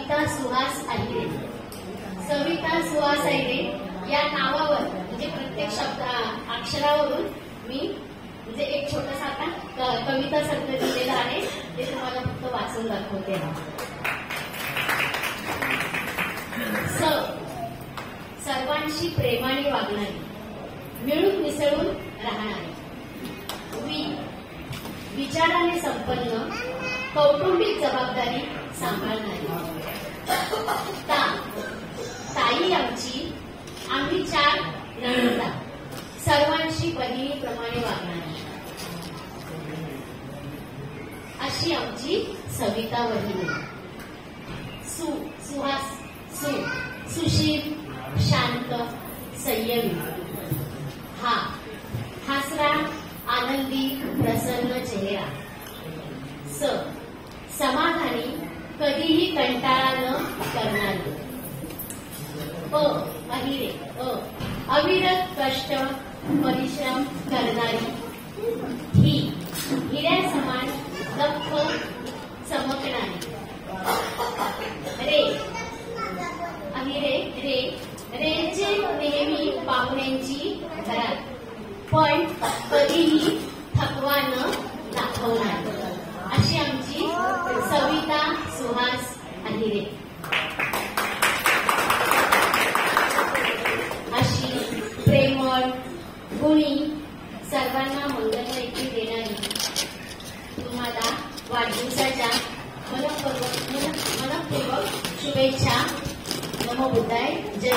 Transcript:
सविता सुहास अहिरे. सविता सुहास अहिरे या नावावर म्हणजे प्रत्येक अक्षरावरून मी म्हणजे एक छोटासा आता कविता सारखं दिलेलं आहे, ते तुम्हाला फक्त वाचून दाखवते. सर्वांशी प्रेमाने वागणारी, मिळून मिसळून राहणारी. विचाराने संपन्न, कौटुंबिक जबाबदारी सांभाळणारी. ताई आमची, आम्ही 4 नणंदा, सर्वांशी बहिणीप्रमाणे वागणारी. अशी आमची सविता वहिनी. सुशील, शांत, संयमी. हसरा, आनंदी, प्रसन्न चेहरा. समाधानी, कधीही कंटाळा न करणारी. अहिरे, अविरत कष्ट परिश्रम करणारी. हिऱ्यासमान दक्ष चमकणारी. रेचे नेहमी पाहुण्यांची घरात, पण कधीही थकवा न दाखवणार. अशी आमची सविता सुहास अहिरे. अशी प्रेमळ, गुणी, सर्वांना मंगलमैत्री देणारी तुम्हाला वाढदिवसाच्या मनपूर्वक शुभेच्छा. नमो बुद्धाय. जय